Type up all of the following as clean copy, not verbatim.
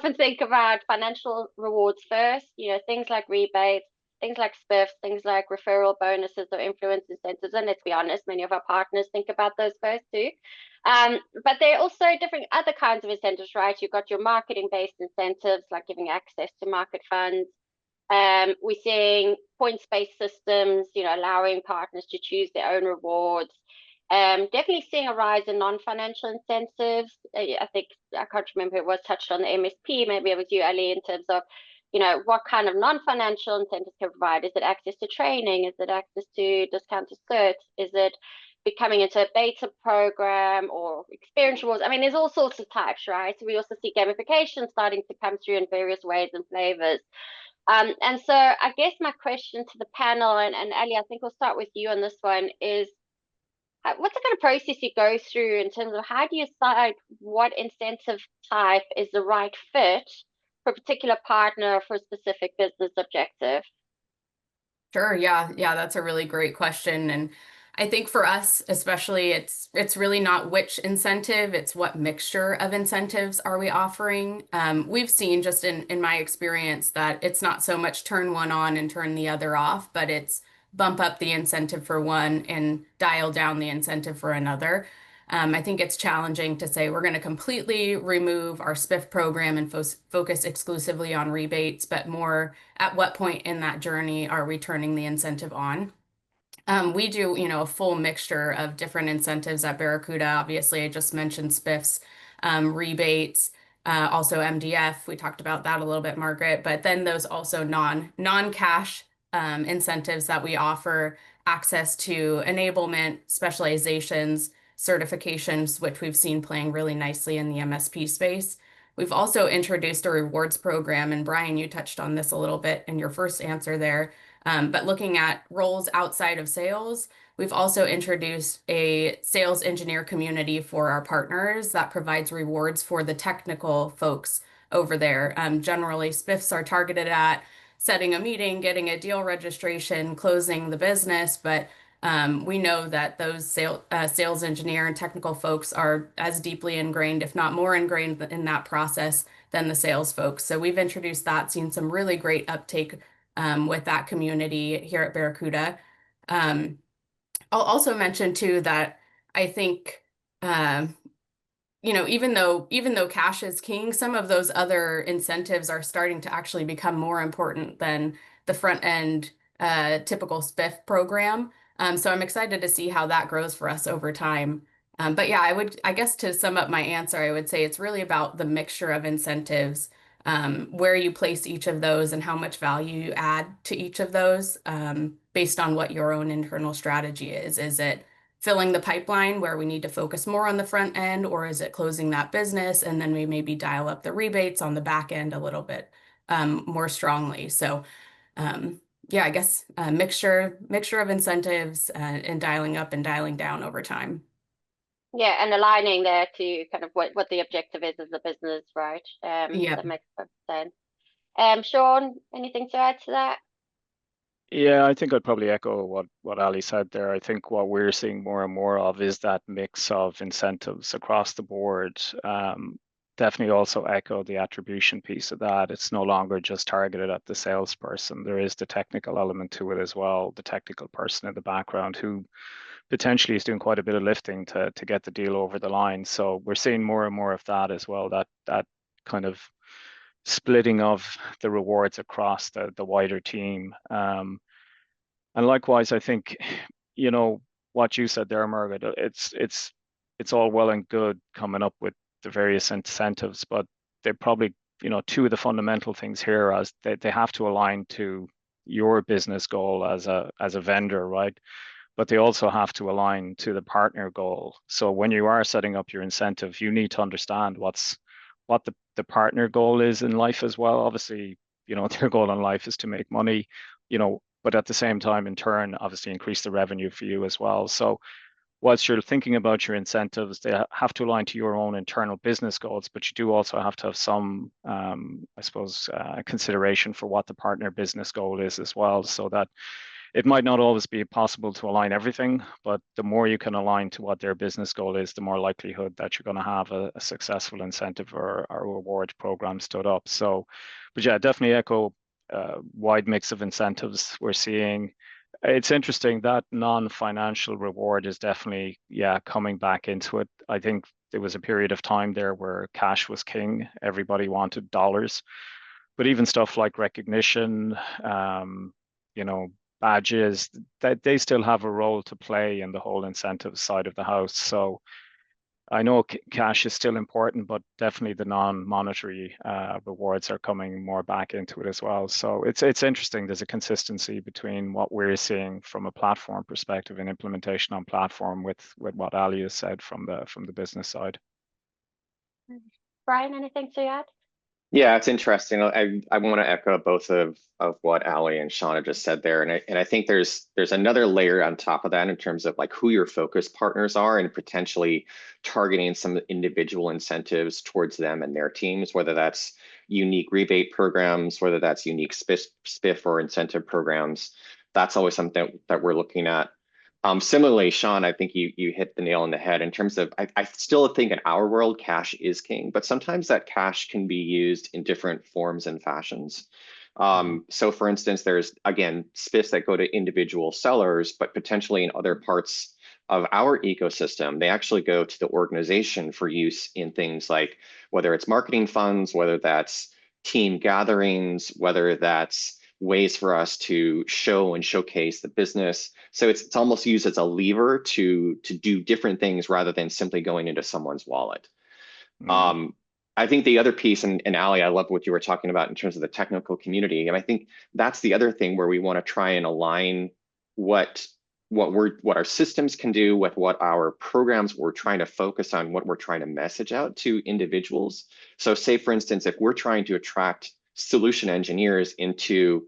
often think about financial rewards first, things like rebates, things like spiffs, things like referral bonuses or influence incentives. And let's be honest, many of our partners think about those first too. But there are also different other kinds of incentives, right? You've got your marketing-based incentives, like giving access to market funds. We're seeing points-based systems, allowing partners to choose their own rewards. Definitely seeing a rise in non-financial incentives. I think I can't remember who it was touched on the MSP. Maybe it was you, Ali, in terms of, what kind of non-financial incentives can provide. Is it access to training? Is it access to discounted certs? Is it becoming into a beta program or experience rewards? I mean, there's all sorts of types, right? We also see gamification starting to come through in various ways and flavors. And so I guess my question to the panel, and Ali, I think we'll start with you on this one, is what's the kind of process you go through in terms of how do you decide what incentive type is the right fit for a particular partner or for a specific business objective? Sure. Yeah, that's a really great question. And I think for us, especially, it's really not which incentive, it's what mixture of incentives are we offering. We've seen just in my experience that it's not so much turn one on and turn the other off, but it's bump up the incentive for one and dial down the incentive for another. I think it's challenging to say we're going to completely remove our SPIF program and focus exclusively on rebates, but more at what point in that journey are we turning the incentive on? We do, a full mixture of different incentives at Barracuda. Obviously, I just mentioned SPIFs, rebates, also MDF. We talked about that a little bit, Margaret. But then those also non-cash incentives that we offer access to enablement, specializations, certifications, which we've seen playing really nicely in the MSP space. We've also introduced a rewards program, and Brian, you touched on this a little bit in your first answer there. But looking at roles outside of sales, we've also introduced a sales engineer community for our partners that provides rewards for the technical folks over there. Generally, spiffs are targeted at setting a meeting, getting a deal registration, closing the business, but we know that those sales engineer and technical folks are as deeply ingrained, if not more ingrained in that process than the sales folks. So we've introduced that, seen some really great uptake with that community here at Barracuda. I'll also mention too that I think even though cash is king, some of those other incentives are starting to actually become more important than the front end typical SPIF program. So I'm excited to see how that grows for us over time. But yeah, I guess to sum up my answer, I would say it's really about the mixture of incentives, where you place each of those and how much value you add to each of those, based on what your own internal strategy is. Is it filling the pipeline where we need to focus more on the front end, or is it closing that business and then we maybe dial up the rebates on the back end a little bit more strongly? So yeah, I guess a mixture of incentives and dialing up and dialing down over time. Yeah, and aligning there to kind of what the objective is as a business, right? Yeah. That makes perfect sense. Sean, anything to add to that? Yeah, I think I'd probably echo what Ali said there. I think what we're seeing more and more of is that mix of incentives across the board. Definitely also echo the attribution piece of that. It's no longer just targeted at the salesperson. There is the technical element to it as well, the technical person in the background who potentially is doing quite a bit of lifting to get the deal over the line. So we're seeing more and more of that as well, that kind of splitting of the rewards across the wider team. And likewise, I think, what you said there, Margaret, it's all well and good coming up with the various incentives, but they probably, two of the fundamental things here as they have to align to your business goal as a vendor, right? But they also have to align to the partner goal. So when you are setting up your incentive, you need to understand what the partner goal is in life as well. Obviously, their goal in life is to make money, but at the same time, in turn, obviously increase the revenue for you as well. So whilst you're thinking about your incentives, they have to align to your own internal business goals, but you do also have to have some, I suppose, consideration for what the partner business goal is as well, so that it might not always be possible to align everything, but the more you can align to what their business goal is, the more likelihood that you're going to have a successful incentive or reward program stood up. So, but yeah, definitely echo wide mix of incentives we're seeing. It's interesting that non-financial reward is definitely, yeah, coming back into it. I think there was a period of time there where cash was king. Everybody wanted dollars, but even stuff like recognition, you know, badges, that they still have a role to play in the whole incentive side of the house. So I know cash is still important, but definitely the non-monetary rewards are coming more back into it as well. So it's interesting. There's a consistency between what we're seeing from a platform perspective and implementation on platform with what Ali has said from the business side. Brian, anything to add? Yeah, it's interesting. I want to echo both of what Ali and Shauna just said there, and I think there's another layer on top of that in terms of like who your focus partners are and potentially targeting some individual incentives towards them and their teams, whether that's unique rebate programs, whether that's unique spiff or incentive programs. That's always something that we're looking at. Similarly, Sean, I think you hit the nail on the head in terms of, I still think in our world, cash is king, but sometimes that cash can be used in different forms and fashions. So for instance, there's, again, spiffs that go to individual sellers, but potentially in other parts of our ecosystem, they actually go to the organization for use in things like, whether it's marketing funds, whether that's team gatherings, whether that's ways for us to show and showcase the business. So it's almost used as a lever to do different things rather than simply going into someone's wallet. I think the other piece, and Ali, I love what you were talking about in terms of the technical community. And I think that's the other thing where we want to try and align what our systems can do with what our programs we're trying to focus on, what we're trying to message out to individuals. So say, for instance, if we're trying to attract solution engineers into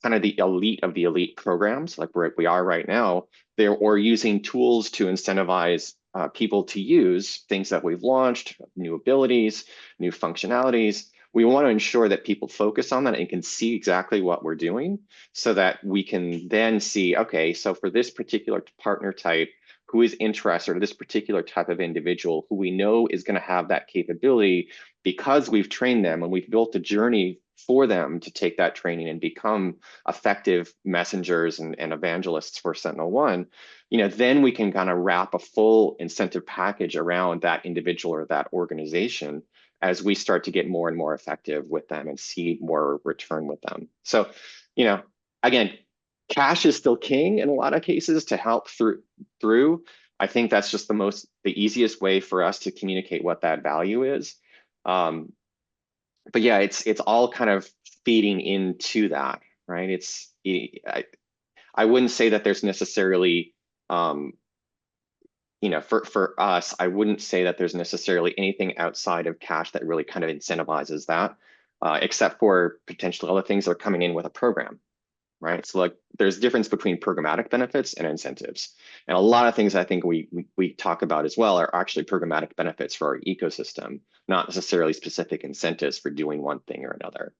kind of the elite of the elite programs, like we are right now, or using tools to incentivize people to use things that we've launched, new abilities, new functionalities. We want to ensure that people focus on that and can see exactly what we're doing so that we can then see, okay, so for this particular partner type who is interested, or this particular type of individual who we know is going to have that capability because we've trained them and we've built a journey for them to take that training and become effective messengers and evangelists for SentinelOne, then we can kind of wrap a full incentive package around that individual or that organization as we start to get more and more effective with them and see more return with them. So, again, cash is still king in a lot of cases to help through. I think that's just the easiest way for us to communicate what that value is. But yeah, it's all kind of feeding into that, right? I wouldn't say that there's necessarily, for us, I wouldn't say that there's necessarily anything outside of cash that really kind of incentivizes that, except for potentially other things that are coming in with a program, right? So like there's difference between programmatic benefits and incentives. And a lot of things I think we talk about as well are actually programmatic benefits for our ecosystem, not necessarily specific incentives for doing one thing or another.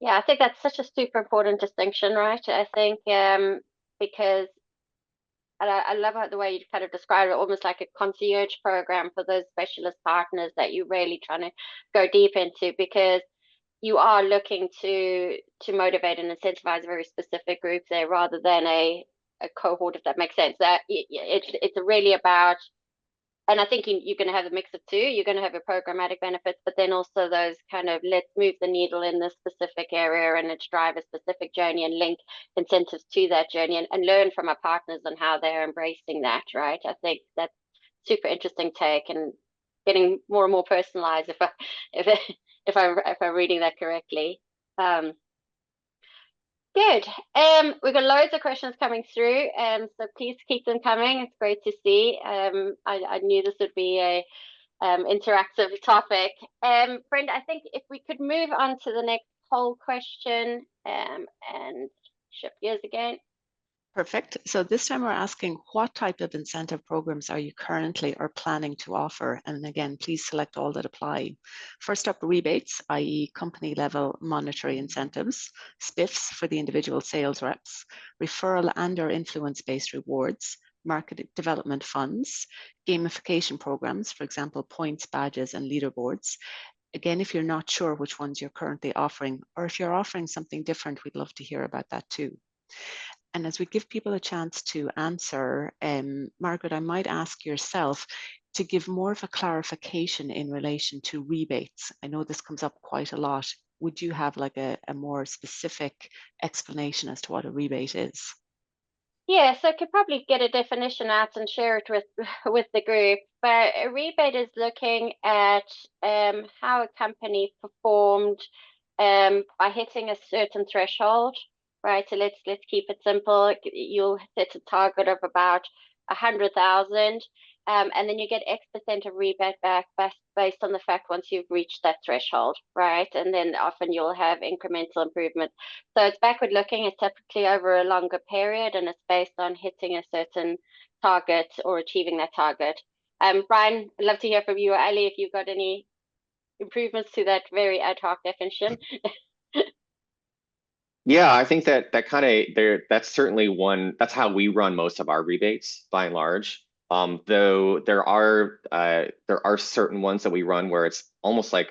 Yeah, I think that's such a super important distinction, right? I think because I love how the way you kind of describe it, almost like a concierge program for those specialist partners that you're really trying to go deep into, because you are looking to motivate and incentivize very specific groups there rather than a cohort, if that makes sense. That it's really about, and I think you're going to have a mix of two. You're going to have your programmatic benefits, but then also those kind of let's move the needle in this specific area and let's drive a specific journey and link incentives to that journey and learn from our partners on how they're embracing that, right? I think that's super interesting take and getting more and more personalized if I'm reading that correctly. Good. We've got loads of questions coming through, so please keep them coming. It's great to see. I knew this would be a interactive topic. Brenda, I think if we could move on to the next poll question and shift gears again. Perfect. So this time we're asking, what type of incentive programs are you currently or planning to offer? And again, please select all that apply. First up, rebates, i.e. company level monetary incentives, spiffs for the individual sales reps, referral and or influence-based rewards, market development funds, gamification programs, for example, points, badges, and leaderboards. Again, if you're not sure which ones you're currently offering, or if you're offering something different, we'd love to hear about that too. And as we give people a chance to answer, Margaret, I might ask yourself to give more of a clarification in relation to rebates. I know this comes up quite a lot. Would you have like a more specific explanation as to what a rebate is? Yeah, so I could probably get a definition out and share it with with the group. But a rebate is looking at how a company performed by hitting a certain threshold, right? So let's keep it simple. You'll set a target of about 100,000, and then you get X% of rebate back based on the fact once you've reached that threshold, right? And then often you'll have incremental improvement. So it's backward looking. It's typically over a longer period, and it's based on hitting a certain target or achieving that target. Brian, I'd love to hear from you, or Ali, if you've got any improvements to that very ad hoc definition. Yeah, I think that kind of that's certainly one. That's how we run most of our rebates by and large. Though there are certain ones that we run where it's almost like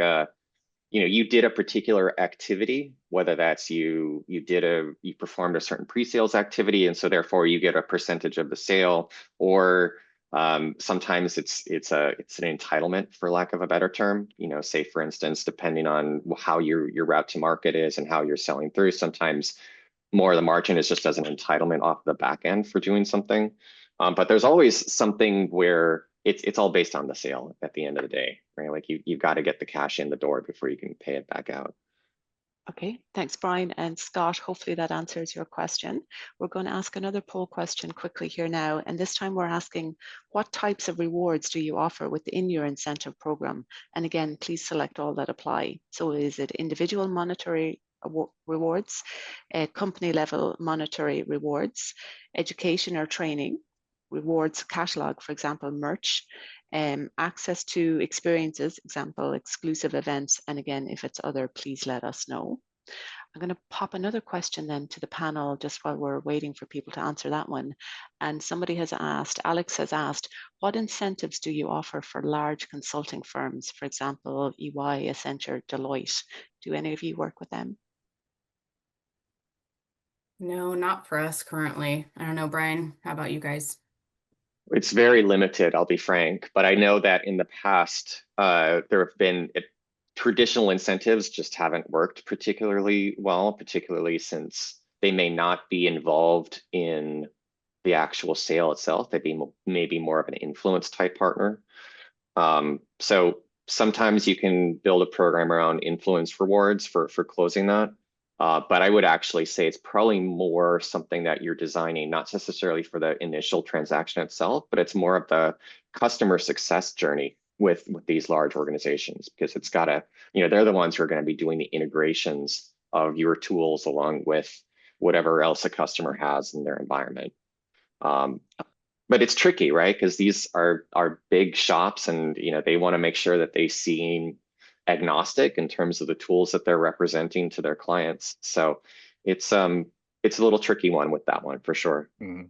you did a particular activity, whether that's you performed a certain pre-sales activity, and so therefore you get a percentage of the sale, or sometimes it's an entitlement, for lack of a better term. Say for instance, depending on how your route to market is and how you're selling through, sometimes more of the margin is just as an entitlement off the back end for doing something. But there's always something where it's all based on the sale at the end of the day, right? Like you've got to get the cash in the door before you can pay it back out. Okay, thanks, Brian. And Scott, hopefully that answers your question. We're going to ask another poll question quickly here now. And this time we're asking, what types of rewards do you offer within your incentive program? And again, please select all that apply. So is it individual monetary rewards, company level monetary rewards, education or training, rewards catalog, for example, merch, access to experiences, example, exclusive events, and again, if it's other, please let us know. I'm going to pop another question then to the panel just while we're waiting for people to answer that one. And somebody has asked, Alex has asked, what incentives do you offer for large consulting firms, for example, EY, Accenture, Deloitte? Do any of you work with them? No, not for us currently. I don't know, Brian, how about you guys? It's very limited, I'll be frank, but I know that in the past, there have been traditional incentives just haven't worked particularly well, particularly since they may not be involved in the actual sale itself. They'd be maybe more of an influence type partner. So sometimes you can build a program around influence rewards for closing that. But I would actually say it's probably more something that you're designing, not necessarily for the initial transaction itself, but it's more of the customer success journey with these large organizations, because it's got to, they're the ones who are going to be doing the integrations of your tools along with whatever else a customer has in their environment. But it's tricky, right? Because these are big shops, and they want to make sure that they seem agnostic in terms of the tools that they're representing to their clients. So it's a little tricky one with that one for sure. Mm.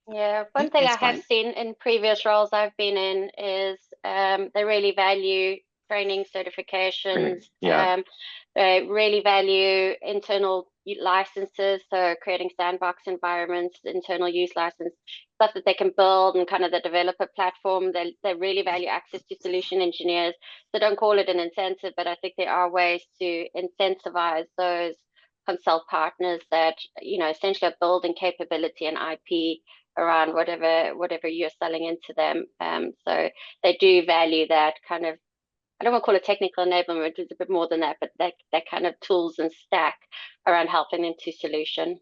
Yeah, one thing I have seen in previous roles I've been in is they really value training certifications. Yeah. They really value internal licenses, so creating sandbox environments, internal use license, stuff that they can build, and kind of the developer platform. They really value access to solution engineers. So don't call it an incentive, but I think there are ways to incentivize those consult partners that essentially are building capability and IP around whatever you're selling into them. So they do value that kind of, I don't want to call it technical enablement, it's a bit more than that, but that kind of tools and stack around helping them to solution.